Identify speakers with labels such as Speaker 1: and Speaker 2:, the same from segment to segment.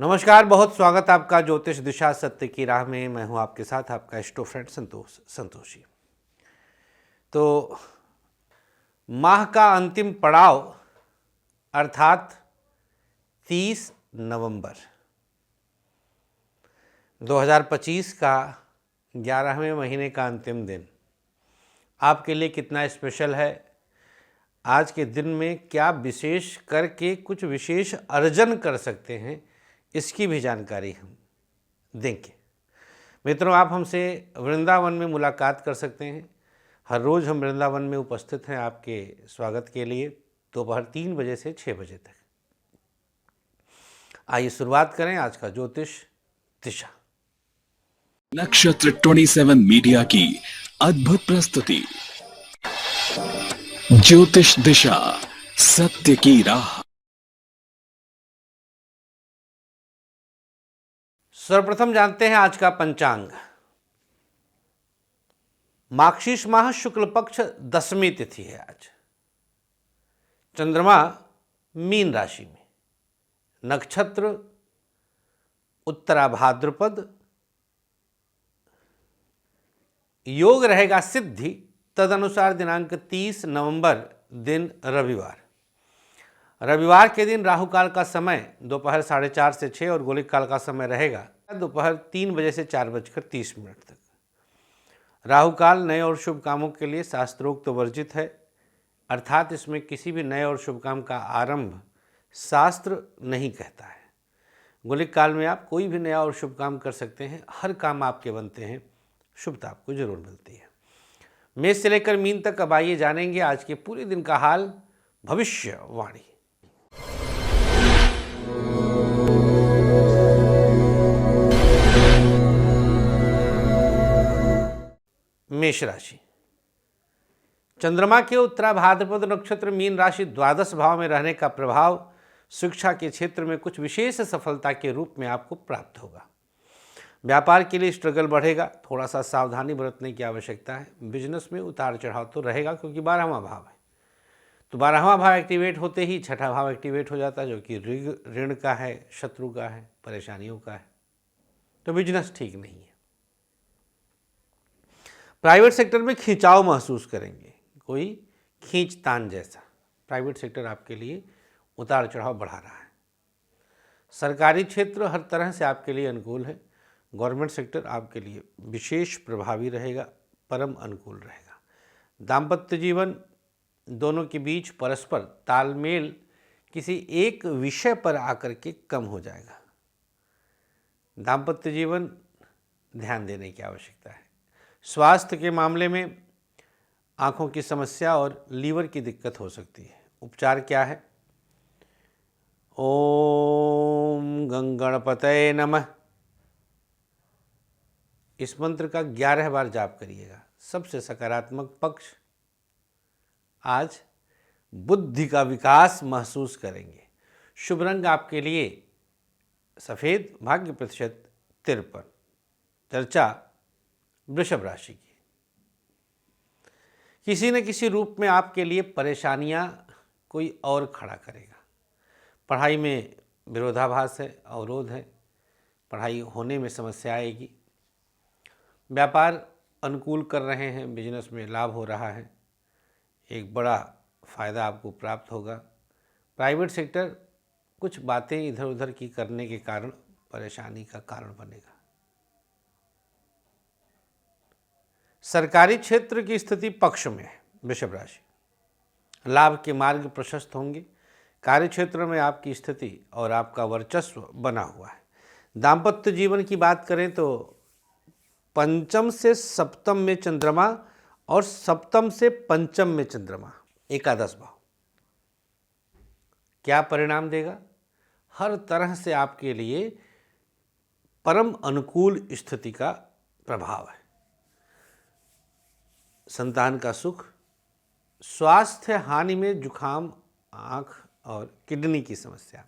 Speaker 1: नमस्कार, बहुत स्वागत आपका ज्योतिष दिशा सत्य की राह में। मैं हूं आपके साथ आपका स्टो फ्रेंड संतोषी। तो माह का अंतिम पड़ाव अर्थात 30 नवंबर 2025 का 11वें महीने का अंतिम दिन आपके लिए कितना स्पेशल है। आज के दिन में क्या विशेष करके कुछ विशेष अर्जन कर सकते हैं, इसकी भी जानकारी हम देंगे। मित्रों, आप हमसे वृंदावन में मुलाकात कर सकते हैं। हर रोज़ हम वृंदावन में उपस्थित हैं आपके स्वागत के लिए, दोपहर 3 बजे से 6 बजे तक। आइए शुरुआत करें आज का ज्योतिष दिशा।
Speaker 2: नक्षत्र 27 मीडिया की अद्भुत प्रस्तुति ज्योतिष दिशा सत्य की राह।
Speaker 1: सर्वप्रथम जानते हैं आज का पंचांग। मार्गशीर्ष माह शुक्ल पक्ष 10वीं तिथि है आज। चंद्रमा मीन राशि में, नक्षत्र उत्तरा भाद्रपद, योग रहेगा सिद्धि, तदनुसार दिनांक 30 नवंबर दिन रविवार। रविवार के दिन राहु काल का समय दोपहर 4:30 से 6 और गोलिक काल का समय रहेगा दोपहर 3 बजे से 4:30 तक। राहु काल नए और शुभ कामों के लिए शास्त्रोक्त वर्जित है, अर्थात इसमें किसी भी नए और शुभ काम का आरंभ शास्त्र नहीं कहता है। गोलिक काल में आप कोई भी नया और शुभ काम कर सकते हैं, हर काम आपके बनते हैं, शुभता आपको जरूर मिलती है। मेष से लेकर मीन तक अब आइए जानेंगे आज के पूरे दिन का हाल, भविष्यवाणी। मेष राशि। चंद्रमा के उत्तरा भाद्रपद नक्षत्र मीन राशि द्वादश भाव में रहने का प्रभाव शिक्षा के क्षेत्र में कुछ विशेष सफलता के रूप में आपको प्राप्त होगा। व्यापार के लिए स्ट्रगल बढ़ेगा, थोड़ा सा सावधानी बरतने की आवश्यकता है। बिजनेस में उतार चढ़ाव तो रहेगा क्योंकि 12वां भाव है, तो 12वां भाव एक्टिवेट होते ही 6ठा भाव एक्टिवेट हो जाता है, जो कि ऋण का है, शत्रु का है, परेशानियों का है, तो बिजनेस ठीक नहीं है। प्राइवेट सेक्टर में खिंचाव महसूस करेंगे, कोई खींचतान जैसा। प्राइवेट सेक्टर आपके लिए उतार चढ़ाव बढ़ा रहा है। सरकारी क्षेत्र हर तरह से आपके लिए अनुकूल है। गवर्नमेंट सेक्टर आपके लिए विशेष प्रभावी रहेगा, परम अनुकूल रहेगा। दाम्पत्य जीवन, दोनों के बीच परस्पर तालमेल किसी एक विषय पर आकर के कम हो जाएगा। दाम्पत्य जीवन ध्यान देने की आवश्यकता है। स्वास्थ्य के मामले में आँखों की समस्या और लीवर की दिक्कत हो सकती है। उपचार क्या है? ओम गंगणपतये नमः, इस मंत्र का 11 बार जाप करिएगा। सबसे सकारात्मक पक्ष, आज बुद्धि का विकास महसूस करेंगे। शुभ रंग आपके लिए सफ़ेद, भाग्य प्रतिशत 53। चर्चा वृषभ राशि की। किसी न किसी रूप में आपके लिए परेशानियां कोई और खड़ा करेगा। पढ़ाई में विरोधाभास है, अवरोध है, पढ़ाई होने में समस्या आएगी। व्यापार अनुकूल कर रहे हैं, बिजनेस में लाभ हो रहा है, एक बड़ा फ़ायदा आपको प्राप्त होगा। प्राइवेट सेक्टर कुछ बातें इधर उधर की करने के कारण परेशानी का कारण बनेगा। सरकारी क्षेत्र की स्थिति पक्ष में है। वृषभ राशि, लाभ के मार्ग प्रशस्त होंगे। कार्य क्षेत्र में आपकी स्थिति और आपका वर्चस्व बना हुआ है। दाम्पत्य जीवन की बात करें तो पंचम से सप्तम में चंद्रमा और सप्तम से पंचम में चंद्रमा, एकादश भाव, क्या परिणाम देगा? हर तरह से आपके लिए परम अनुकूल स्थिति का प्रभाव है। संतान का सुख, स्वास्थ्य हानि में जुखाम, आँख और किडनी की समस्या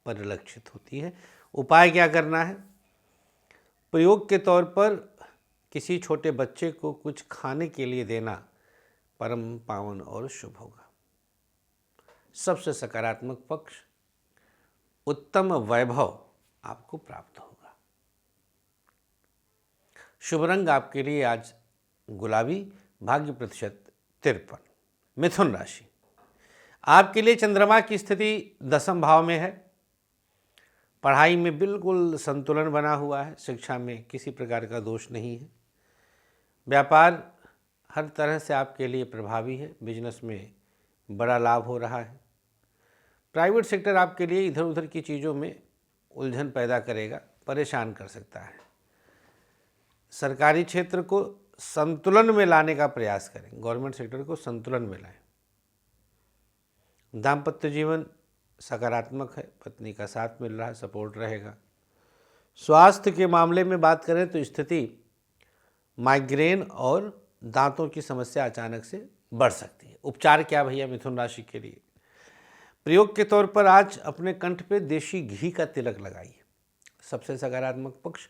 Speaker 1: परिलक्षित होती है। उपाय क्या करना है? प्रयोग के तौर पर किसी छोटे बच्चे को कुछ खाने के लिए देना परम पावन और शुभ होगा। सबसे सकारात्मक पक्ष, उत्तम वैभव आपको प्राप्त होगा। शुभ रंग आपके लिए आज गुलाबी, भाग्य प्रतिशत 53। मिथुन राशि, आपके लिए चंद्रमा की स्थिति 10वें भाव में है। पढ़ाई में बिल्कुल संतुलन बना हुआ है, शिक्षा में किसी प्रकार का दोष नहीं है। व्यापार हर तरह से आपके लिए प्रभावी है, बिजनेस में बड़ा लाभ हो रहा है। प्राइवेट सेक्टर आपके लिए इधर उधर की चीज़ों में उलझन पैदा करेगा, परेशान कर सकता है। सरकारी क्षेत्र को संतुलन में लाने का प्रयास करें, गवर्नमेंट सेक्टर को संतुलन में लाएं। दाम्पत्य जीवन सकारात्मक है, पत्नी का साथ मिल रहा है, सपोर्ट रहेगा। स्वास्थ्य के मामले में बात करें तो स्थिति माइग्रेन और दांतों की समस्या अचानक से बढ़ सकती है। उपचार क्या भैया मिथुन राशि के लिए? प्रयोग के तौर पर आज अपने कंठ पे देशी घी का तिलक लगाइए। सबसे सकारात्मक पक्ष,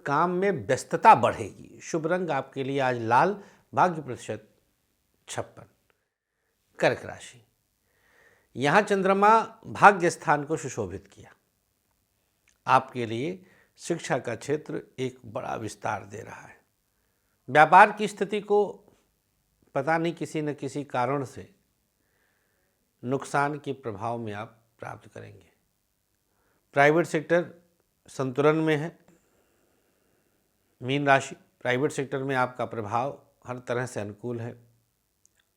Speaker 1: काम में व्यस्तता बढ़ेगी। शुभ रंग आपके लिए आज लाल, भाग्य प्रतिशत 56। कर्क राशि, यहाँ चंद्रमा भाग्य स्थान को सुशोभित किया। आपके लिए शिक्षा का क्षेत्र एक बड़ा विस्तार दे रहा है। व्यापार की स्थिति को पता नहीं किसी न किसी कारण से नुकसान के प्रभाव में आप प्राप्त करेंगे। प्राइवेट सेक्टर संतुलन में है। मीन राशि, प्राइवेट सेक्टर में आपका प्रभाव हर तरह से अनुकूल है,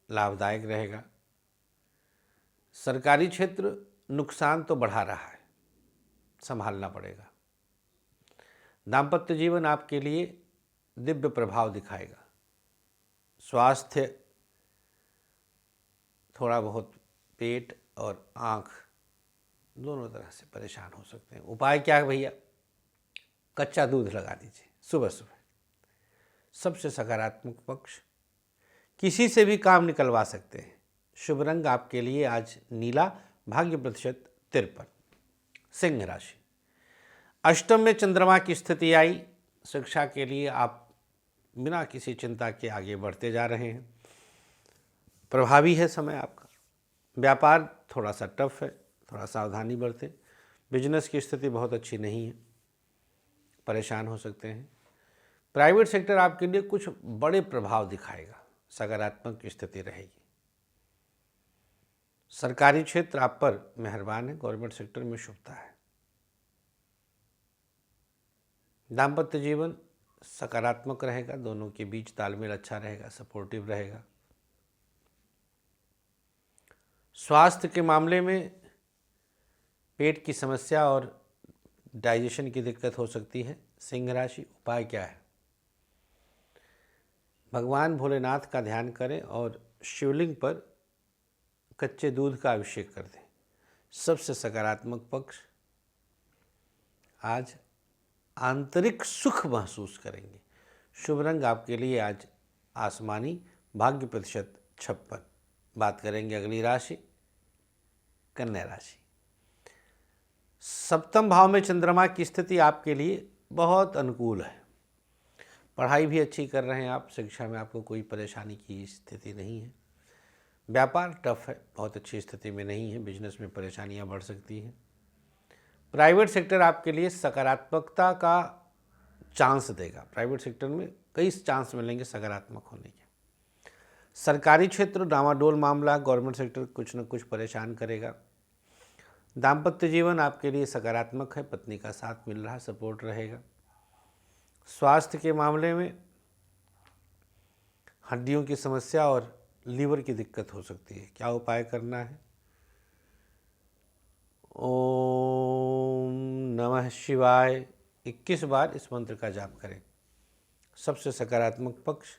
Speaker 1: लाभदायक रहेगा। सरकारी क्षेत्र नुकसान तो बढ़ा रहा है, संभालना पड़ेगा। दाम्पत्य जीवन आपके लिए दिव्य प्रभाव दिखाएगा। स्वास्थ्य थोड़ा बहुत पेट और आँख दोनों तरह से परेशान हो सकते हैं। उपाय क्या है भैया? कच्चा दूध लगा दीजिए सुबह सुबह। सबसे सकारात्मक पक्ष, किसी से भी काम निकलवा सकते हैं। शुभ रंग आपके लिए आज नीला, भाग्य प्रतिशत 53। सिंह राशि, अष्टम में चंद्रमा की स्थिति आई। शिक्षा के लिए आप बिना किसी चिंता के आगे बढ़ते जा रहे हैं। प्रभावी है समय आपका। व्यापार थोड़ा सा टफ है, थोड़ा सावधानी बरतें। बिजनेस की स्थिति बहुत अच्छी नहीं है, परेशान हो सकते हैं। प्राइवेट सेक्टर आपके लिए कुछ बड़े प्रभाव दिखाएगा, सकारात्मक स्थिति रहेगी। सरकारी क्षेत्र आप पर मेहरबान है, गवर्नमेंट सेक्टर में शुभता है। दाम्पत्य जीवन सकारात्मक रहेगा, दोनों के बीच तालमेल अच्छा रहेगा, सपोर्टिव रहेगा। स्वास्थ्य के मामले में पेट की समस्या और डाइजेशन की दिक्कत हो सकती है। सिंह राशि, उपाय क्या है? भगवान भोलेनाथ का ध्यान करें और शिवलिंग पर कच्चे दूध का अभिषेक कर दें। सबसे सकारात्मक पक्ष, आज आंतरिक सुख महसूस करेंगे। शुभ रंग आपके लिए आज आसमानी, भाग्य प्रतिशत 56। बात करेंगे अगली राशि, कन्या राशि। सप्तम भाव में चंद्रमा की स्थिति आपके लिए बहुत अनुकूल है। पढ़ाई भी अच्छी कर रहे हैं आप, शिक्षा में आपको कोई परेशानी की स्थिति नहीं है। व्यापार टफ है, बहुत अच्छी स्थिति में नहीं है, बिजनेस में परेशानियां बढ़ सकती हैं। प्राइवेट सेक्टर आपके लिए सकारात्मकता का चांस देगा। प्राइवेट सेक्टर में कई चांस मिलेंगे सकारात्मक होने के। सरकारी क्षेत्र डामाडोल मामला, गवर्नमेंट सेक्टर कुछ न कुछ परेशान करेगा। दाम्पत्य जीवन आपके लिए सकारात्मक है, पत्नी का साथ मिल रहा है, सपोर्ट रहेगा। स्वास्थ्य के मामले में हड्डियों की समस्या और लीवर की दिक्कत हो सकती है। क्या उपाय करना है? ओम नमः शिवाय 21 बार इस मंत्र का जाप करें। सबसे सकारात्मक पक्ष,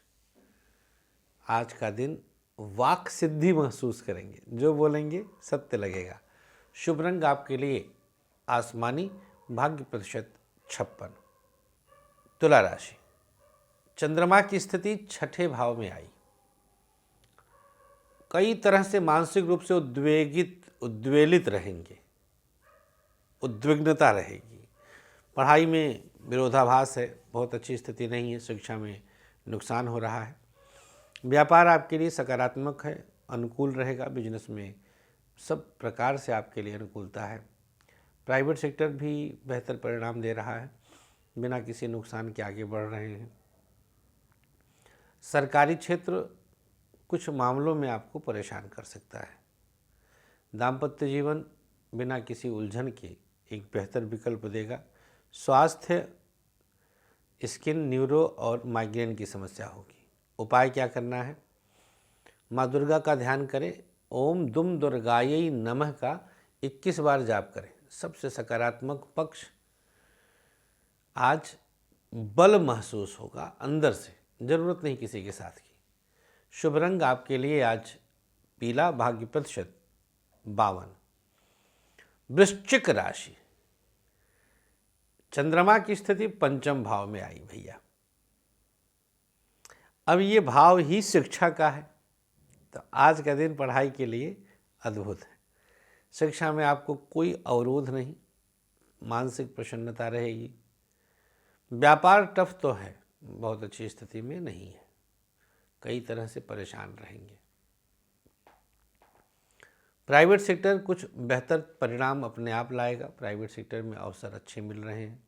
Speaker 1: आज का दिन वाक सिद्धि महसूस करेंगे, जो बोलेंगे सत्य लगेगा। शुभ रंग आपके लिए आसमानी, भाग्य प्रतिशत 56। तुला राशि, चंद्रमा की स्थिति छठे भाव में आई। कई तरह से मानसिक रूप से उद्वेलित रहेंगे, उद्विग्नता रहेगी। पढ़ाई में विरोधाभास है, बहुत अच्छी स्थिति नहीं है। शिक्षा में नुकसान हो रहा है। व्यापार आपके लिए सकारात्मक है, अनुकूल रहेगा। बिजनेस में सब प्रकार से आपके लिए अनुकूलता है। प्राइवेट सेक्टर भी बेहतर परिणाम दे रहा है, बिना किसी नुकसान के आगे बढ़ रहे हैं। सरकारी क्षेत्र कुछ मामलों में आपको परेशान कर सकता है। दाम्पत्य जीवन बिना किसी उलझन के एक बेहतर विकल्प देगा। स्वास्थ्य, स्किन, न्यूरो और माइग्रेन की समस्या होगी। उपाय क्या करना है? माँ दुर्गा का ध्यान करें। ओम दुम दुर्गायै नमः का 21 बार जाप करें। सबसे सकारात्मक पक्ष, आज बल महसूस होगा अंदर से, जरूरत नहीं किसी के साथ की। शुभ रंग आपके लिए आज पीला, भाग्य प्रतिशत 52। वृश्चिक राशि, चंद्रमा की स्थिति पंचम भाव में आई भैया। अब ये भाव ही शिक्षा का है, तो आज का दिन पढ़ाई के लिए अद्भुत है। शिक्षा में आपको कोई अवरोध नहीं, मानसिक प्रसन्नता रहेगी। व्यापार टफ तो है, बहुत अच्छी स्थिति में नहीं है, कई तरह से परेशान रहेंगे। प्राइवेट सेक्टर कुछ बेहतर परिणाम अपने आप लाएगा। प्राइवेट सेक्टर में अवसर अच्छे मिल रहे हैं।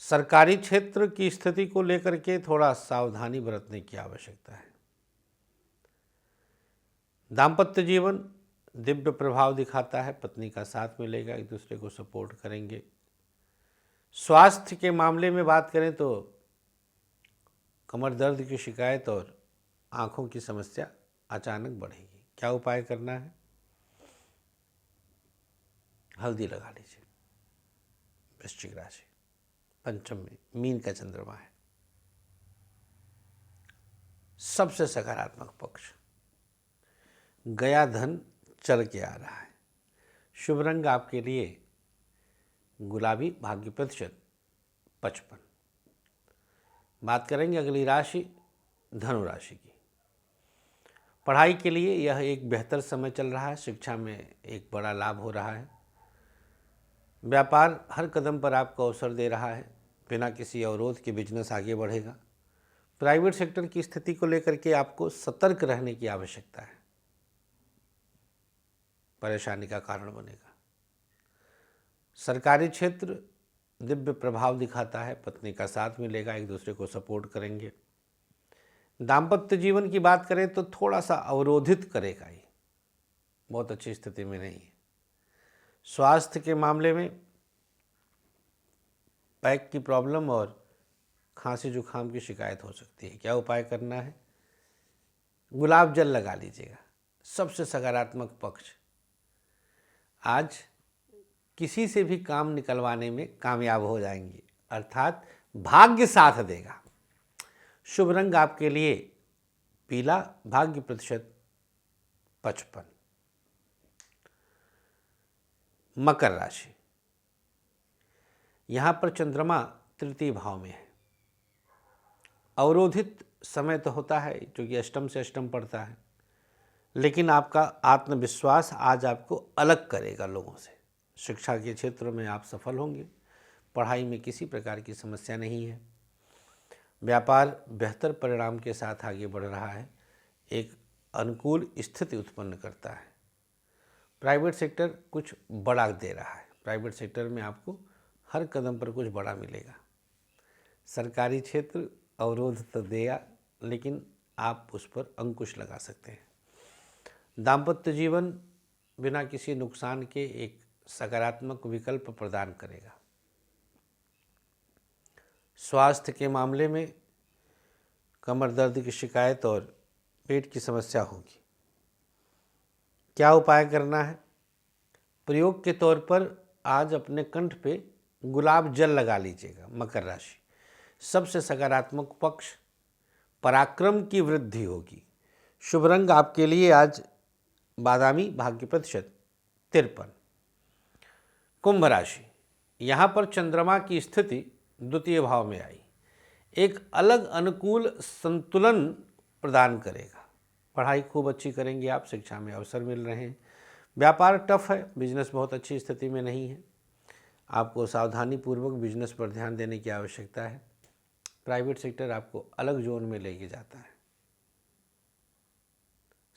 Speaker 1: सरकारी क्षेत्र की स्थिति को लेकर के थोड़ा सावधानी बरतने की आवश्यकता है। दाम्पत्य जीवन दिव्य प्रभाव दिखाता है, पत्नी का साथ मिलेगा, एक दूसरे को सपोर्ट करेंगे। स्वास्थ्य के मामले में बात करें तो कमर दर्द की शिकायत और आंखों की समस्या अचानक बढ़ेगी। क्या उपाय करना है? हल्दी लगा लीजिए। वृश्चिक राशि, पंचम में मीन का चंद्रमा है। सबसे सकारात्मक पक्ष, गया धन चल के आ रहा है। शुभ रंग आपके लिए गुलाबी, भाग्य प्रतिशत 55। बात करेंगे अगली राशि धनु राशि की। पढ़ाई के लिए यह एक बेहतर समय चल रहा है। शिक्षा में एक बड़ा लाभ हो रहा है। व्यापार हर कदम पर आपको अवसर दे रहा है, बिना किसी अवरोध के बिजनेस आगे बढ़ेगा। प्राइवेट सेक्टर की स्थिति को लेकर के आपको सतर्क रहने की आवश्यकता है, परेशानी का कारण बनेगा। सरकारी क्षेत्र दिव्य प्रभाव दिखाता है, पत्नी का साथ मिलेगा, एक दूसरे को सपोर्ट करेंगे। दाम्पत्य जीवन की बात करें तो थोड़ा सा अवरोधित करेगा, ये बहुत अच्छी स्थिति में नहीं है। स्वास्थ्य के मामले में पैक की प्रॉब्लम और खांसी जुकाम की शिकायत हो सकती है। क्या उपाय करना है? गुलाब जल लगा लीजिएगा। सबसे सकारात्मक पक्ष, आज किसी से भी काम निकलवाने में कामयाब हो जाएंगे, अर्थात भाग्य साथ देगा। शुभ रंग आपके लिए पीला, भाग्य प्रतिशत 55। मकर राशि, यहाँ पर चंद्रमा तृतीय भाव में है। अवरोधित समय तो होता है क्योंकि अष्टम से अष्टम पड़ता है, लेकिन आपका आत्मविश्वास आज आपको अलग करेगा लोगों से। शिक्षा के क्षेत्र में आप सफल होंगे। पढ़ाई में किसी प्रकार की समस्या नहीं है। व्यापार बेहतर परिणाम के साथ आगे बढ़ रहा है, एक अनुकूल स्थिति उत्पन्न करता है। प्राइवेट सेक्टर कुछ बड़ा दे रहा है। प्राइवेट सेक्टर में आपको हर कदम पर कुछ बड़ा मिलेगा। सरकारी क्षेत्र अवरोध तो देगा, लेकिन आप उस पर अंकुश लगा सकते हैं। दाम्पत्य जीवन बिना किसी नुकसान के एक सकारात्मक विकल्प प्रदान करेगा। स्वास्थ्य के मामले में कमर दर्द की शिकायत और पेट की समस्या होगी। क्या उपाय करना है? प्रयोग के तौर पर आज अपने कंठ पे गुलाब जल लगा लीजिएगा। मकर राशि, सबसे सकारात्मक पक्ष, पराक्रम की वृद्धि होगी। शुभ रंग आपके लिए आज बादामी, भाग्य प्रतिशत 53। कुंभ राशि, यहाँ पर चंद्रमा की स्थिति द्वितीय भाव में आई, एक अलग अनुकूल संतुलन प्रदान करेगा। पढ़ाई खूब अच्छी करेंगे आप, शिक्षा में अवसर मिल रहे हैं। व्यापार टफ है, बिजनेस बहुत अच्छी स्थिति में नहीं है। आपको सावधानी पूर्वक बिजनेस पर ध्यान देने की आवश्यकता है। प्राइवेट सेक्टर आपको अलग जोन में लेके जाता है।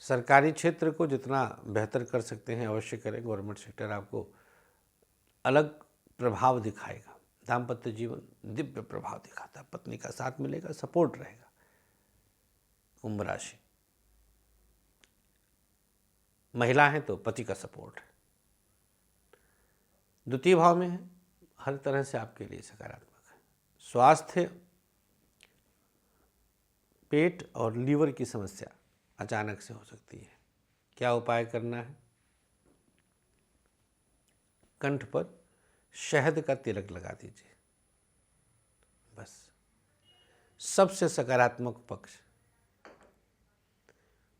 Speaker 1: सरकारी क्षेत्र को जितना बेहतर कर सकते हैं अवश्य करें। गवर्नमेंट सेक्टर आपको अलग प्रभाव दिखाएगा। दाम्पत्य जीवन दिव्य प्रभाव दिखाता है, पत्नी का साथ मिलेगा, सपोर्ट रहेगा। कुंभ राशि, महिला है तो पति का सपोर्ट है। द्वितीय भाव में है, हर तरह से आपके लिए सकारात्मक है। स्वास्थ्य, पेट और लीवर की समस्या अचानक से हो सकती है। क्या उपाय करना है? कंठ पर शहद का तिलक लगा दीजिए, बस। सबसे सकारात्मक पक्ष,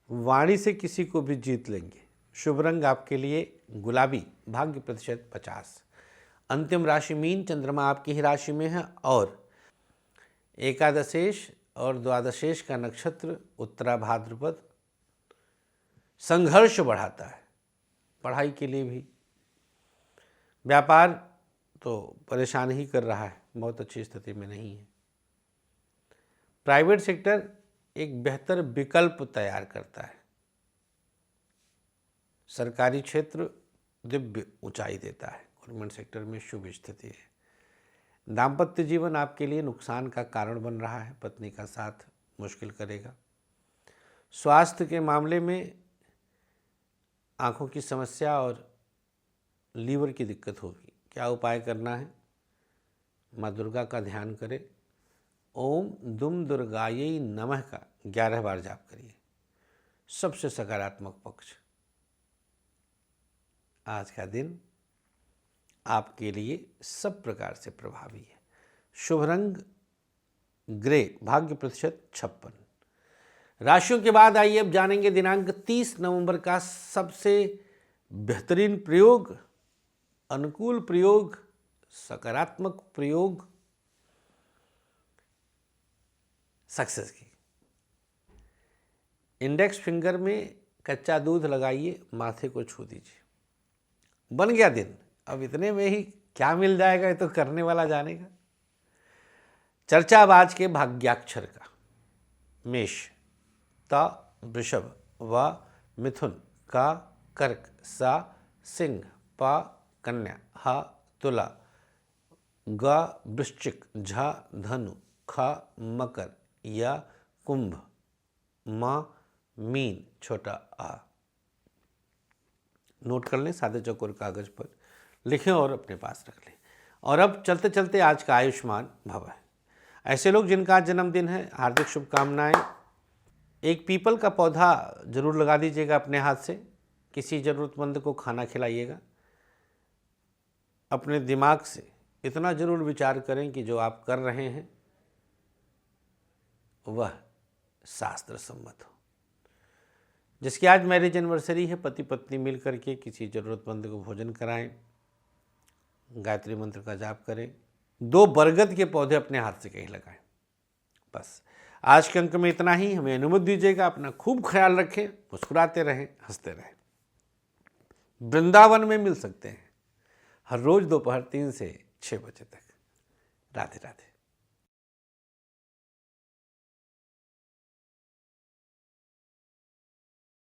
Speaker 1: वाणी से किसी को भी जीत लेंगे। शुभ रंग आपके लिए गुलाबी, भाग्य प्रतिशत 50। अंतिम राशि मीन, चंद्रमा आपकी ही राशि में है और एकादशेष और द्वादशेष का नक्षत्र उत्तरा भाद्रपद संघर्ष बढ़ाता है। पढ़ाई के लिए भी, व्यापार तो परेशान ही कर रहा है, बहुत अच्छी स्थिति में नहीं है। प्राइवेट सेक्टर एक बेहतर विकल्प तैयार करता है। सरकारी क्षेत्र दिव्य ऊंचाई देता है। गवर्नमेंट सेक्टर में शुभ स्थिति है। दाम्पत्य जीवन आपके लिए नुकसान का कारण बन रहा है, पत्नी का साथ मुश्किल करेगा। स्वास्थ्य के मामले में आंखों की समस्या और लीवर की दिक्कत होगी। क्या उपाय करना है? माँ दुर्गा का ध्यान करें। ओम दुम दुर्गायै नमः का 11 बार जाप करिए। सबसे सकारात्मक पक्ष, आज का दिन आपके लिए सब प्रकार से प्रभावी है। शुभ रंग ग्रे, भाग्य प्रतिशत 56। राशियों के बाद आइए अब जानेंगे दिनांक 30 नवंबर का सबसे बेहतरीन प्रयोग, अनुकूल प्रयोग, सकारात्मक प्रयोग सक्सेस की। इंडेक्स फिंगर में कच्चा दूध लगाइए, माथे को छू दीजिए, बन गया दिन। अब इतने में ही क्या मिल जाएगा ये तो करने वाला जानेगा। चर्चा अब आज के भाग्याक्षर का। मेष, त वृषभ, व मिथुन, का कर्क, सा सिंह, प कन्या, ह तुला, ग वृश्चिक, झ धनु, ख मकर, या कुंभ, म मीन, छोटा आ। नोट कर लें, सादे चौकोर कागज पर लिखें और अपने पास रख लें। और अब चलते चलते आज का आयुष्मान भव है। ऐसे लोग जिनका आज जन्मदिन है, हार्दिक शुभकामनाएं। एक पीपल का पौधा जरूर लगा दीजिएगा अपने हाथ से। किसी ज़रूरतमंद को खाना खिलाइएगा। अपने दिमाग से इतना जरूर विचार करें कि जो आप कर रहे हैं वह शास्त्र सम्मत हो। जिसकी आज मैरिज एनिवर्सरी है, पति पत्नी मिल करके किसी ज़रूरतमंद को भोजन कराएं, गायत्री मंत्र का जाप करें, 2 बरगद के पौधे अपने हाथ से कहीं लगाएं। बस आज के अंक में इतना ही। हमें अनुमति दीजिएगा। अपना खूब ख्याल रखें, मुस्कुराते रहें, हंसते रहें। वृंदावन में मिल सकते हैं हर रोज दोपहर 3 से 6 बजे तक। राधे राधे।